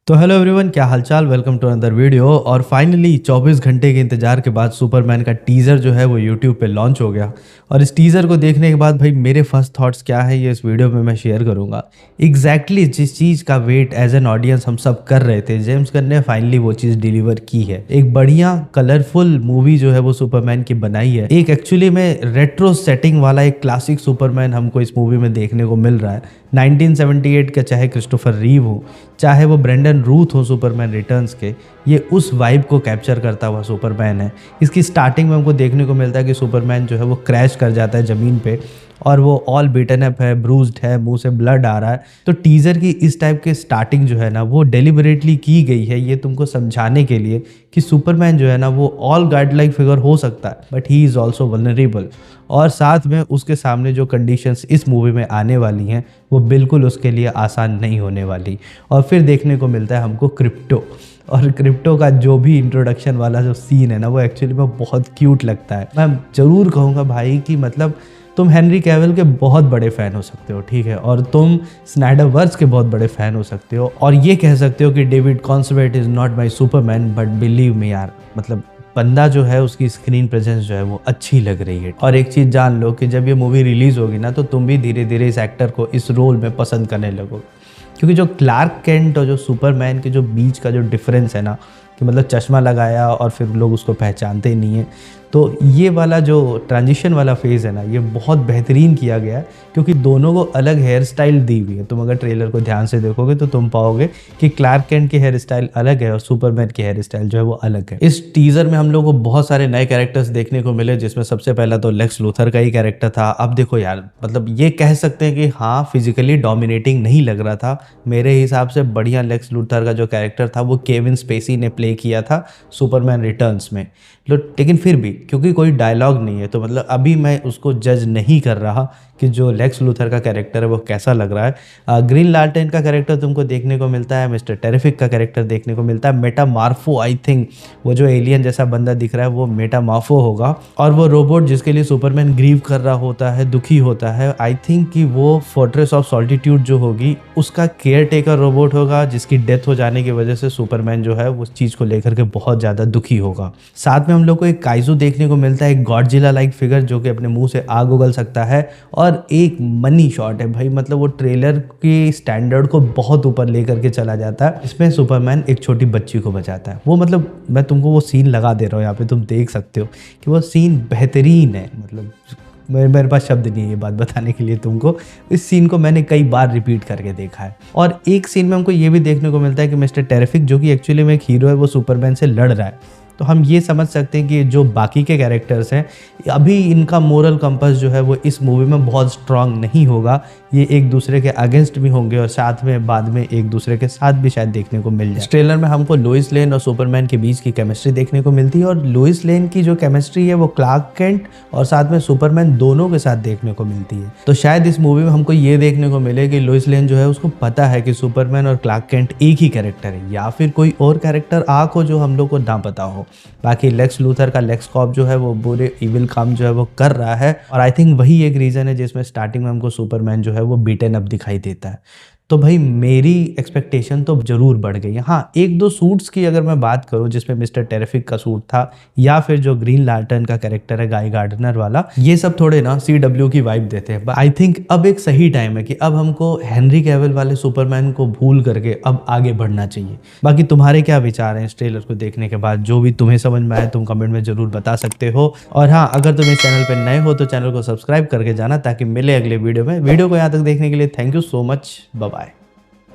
तो hello everyone, क्या हालचाल। Welcome to another video. और फाइनली 24 घंटे के इंतजार के बाद सुपरमैन का टीज़र जो है वो यूट्यूब पे लॉन्च हो गया। और इस टीज़र को देखने के बाद भाई मेरे फर्स्ट थॉट्स क्या है ये इस वीडियो में मैं शेयर करूंगा। एग्जैक्टली जिस चीज़ का वेट एज एन ऑडियंस हम सब कर रहे थे, जेम्स गन ने फाइनली वो चीज़ डिलीवर की है। एक बढ़िया कलरफुल मूवी जो है वो सुपरमैन की बनाई है। एक एक्चुअली में रेट्रो सेटिंग वाला एक क्लासिक सुपरमैन हमको इस मूवी में देखने को मिल रहा है। 1978 का, चाहे क्रिस्टोफर रीव हो, चाहे वो ब्रेंडन रूथ हो सुपरमैन रिटर्न्स के, ये उस वाइब को कैप्चर करता हुआ सुपरमैन है। इसकी स्टार्टिंग में हमको देखने को मिलता है कि सुपरमैन जो है वो क्रैश कर जाता है ज़मीन पे और वो ऑल बीटन अप है, ब्रूज्ड है, मुंह से ब्लड आ रहा है। तो टीज़र की इस टाइप के स्टार्टिंग जो है ना वो डेलिबरेटली की गई है ये तुमको समझाने के लिए कि सुपरमैन जो है ना वो ऑल गॉड लाइक फिगर हो सकता है but he is also vulnerable. और साथ में उसके सामने जो कंडीशंस इस मूवी में आने वाली हैं वो बिल्कुल उसके लिए आसान नहीं होने वाली। और फिर देखने को मिलता है हमको क्रिप्टो, और क्रिप्टो का जो भी इंट्रोडक्शन वाला जो सीन है ना वो एक्चुअली में बहुत क्यूट लगता है। मैं ज़रूर कहूँगा भाई कि मतलब तुम हेनरी कैविल के बहुत बड़े फ़ैन हो सकते हो, ठीक है, और तुम स्नाइडरवर्स के बहुत बड़े फ़ैन हो सकते हो और ये कह सकते हो कि David conservative is not my superman, but believe me यार, मतलब बंदा जो है उसकी स्क्रीन प्रेजेंस जो है वो अच्छी लग रही है। और एक चीज़ जान लो कि जब ये मूवी रिलीज़ होगी ना तो तुम भी धीरे धीरे इस एक्टर को इस रोल में पसंद करने लगोगे, क्योंकि जो क्लार्क केंट और जो सुपरमैन के जो बीच का जो डिफरेंस है ना, कि मतलब चश्मा लगाया और फिर लोग उसको पहचानते ही नहीं है, तो ये वाला जो ट्रांजिशन वाला फेज़ है ना ये बहुत बेहतरीन किया गया है, क्योंकि दोनों को अलग हेयर स्टाइल दी हुई है। तुम अगर ट्रेलर को ध्यान से देखोगे तो तुम पाओगे कि क्लार्क केंट की हेयर स्टाइल अलग है और सुपरमैन की हेयर स्टाइल जो है वो अलग है। इस टीज़र में हम लोग को बहुत सारे नए कैरेक्टर्स देखने को मिले, जिसमें सबसे पहला तो लेक्स लूथर का ही कैरेक्टर था। अब देखो यार, मतलब ये कह सकते हैं कि हाँ फिजिकली डोमिनेटिंग नहीं लग रहा था। मेरे हिसाब से बढ़िया लेक्स लूथर का जो कैरेक्टर था वो केविन स्पेसी ने प्ले किया था सुपरमैन रिटर्न्स में। लेकिन फिर भी क्योंकि कोई डायलॉग नहीं है तो मतलब अभी मैं उसको जज नहीं कर रहा कि जो लेक्स लूथर का कैरेक्टर है वो कैसा लग रहा है। ग्रीन लैंटर्न का कैरेक्टर तुमको देखने को मिलता है, मिस्टर टेरिफिक का कैरेक्टर देखने को मिलता है, मेटामॉर्फो, आई थिंक वो जो एलियन जैसा बंदा दिख रहा है वो मेटामॉर्फो होगा। और वो रोबोट जिसके लिए सुपरमैन ग्रीव कर रहा होता है, दुखी होता है, आई थिंक कि वो फोर्ट्रेस ऑफ सॉल्टिट्यूड जो होगी उसका केयर टेकर रोबोट होगा, जिसकी डेथ हो जाने की वजह से सुपरमैन जो है उस चीज़ को लेकर के बहुत ज़्यादा दुखी होगा। साथ में हम लोग को एक काइजू देखने को मिलता है, एक गॉडजिला लाइक फिगर जो कि अपने मुंह से आग उगल सकता है। और एक मनी शॉट है भाई, मतलब वो ट्रेलर की स्टैंडर्ड को बहुत ऊपर लेकर के चला जाता है। इसमें सुपरमैन एक छोटी बच्ची को बचाता है। वो मतलब मैं तुमको वो सीन लगा दे रहा हूँ यहाँ पे, तुम देख सकते हो कि वो सीन बेहतरीन है। मतलब मेरे पास शब्द नहीं है ये बात बताने के लिए तुमको। इस सीन को मैंने कई बार रिपीट करके देखा है। और एक सीन में हमको ये भी देखने को मिलता है कि मिस्टर टेरिफिक जो कि एक्चुअली में एक हीरो है वो सुपरमैन से लड़ रहा है। तो हम ये समझ सकते हैं कि जो बाकी के कैरेक्टर्स हैं अभी इनका मोरल कंपास जो है वो इस मूवी में बहुत स्ट्रांग नहीं होगा। ये एक दूसरे के अगेंस्ट भी होंगे और साथ में बाद में एक दूसरे के साथ भी शायद देखने को मिल जाए। इस ट्रेलर में हमको लोइस लेन और सुपरमैन के बीच की केमिस्ट्री देखने को मिलती है, और लोइस लेन की जो केमिस्ट्री है वो क्लार्क केंट और साथ में सुपरमैन दोनों के साथ देखने को मिलती है। तो शायद इस मूवी में हमको ये देखने को मिले कि लोइस लेन जो है उसको पता है कि सुपरमैन और क्लार्क केंट एक ही कैरेक्टर है, या फिर कोई और कैरेक्टर आँख हो जो हम लोग को ना पता हो। बाकी लेक्स लूथर का लेक्स कॉप जो है वो बुरे इविल काम जो है वो कर रहा है, और आई थिंक वही एक रीज़न है जिसमें स्टार्टिंग में हमको सुपरमैन जो है वो बीटन अप दिखाई देता है। तो भाई मेरी एक्सपेक्टेशन तो ज़रूर बढ़ गई। हाँ, एक दो सूट्स की अगर मैं बात करूँ जिसमें मिस्टर टेरिफिक का सूट था या फिर जो ग्रीन लैंटर्न का कैरेक्टर है गाय गार्डनर वाला, ये सब थोड़े ना CW की वाइब देते हैं। आई थिंक अब एक सही टाइम है कि अब हमको हेनरी कैविल वाले सुपरमैन को भूल करके अब आगे बढ़ना चाहिए। बाकी तुम्हारे क्या विचार हैं इस ट्रेलर को देखने के बाद? जो भी तुम्हें समझ में आए तुम कमेंट में ज़रूर बता सकते हो। और हाँ, अगर तुम इस चैनल पर नए हो तो चैनल को सब्सक्राइब करके जाना ताकि मिले अगले वीडियो में। वीडियो को यहाँ तक देखने के लिए thank you so much, bye.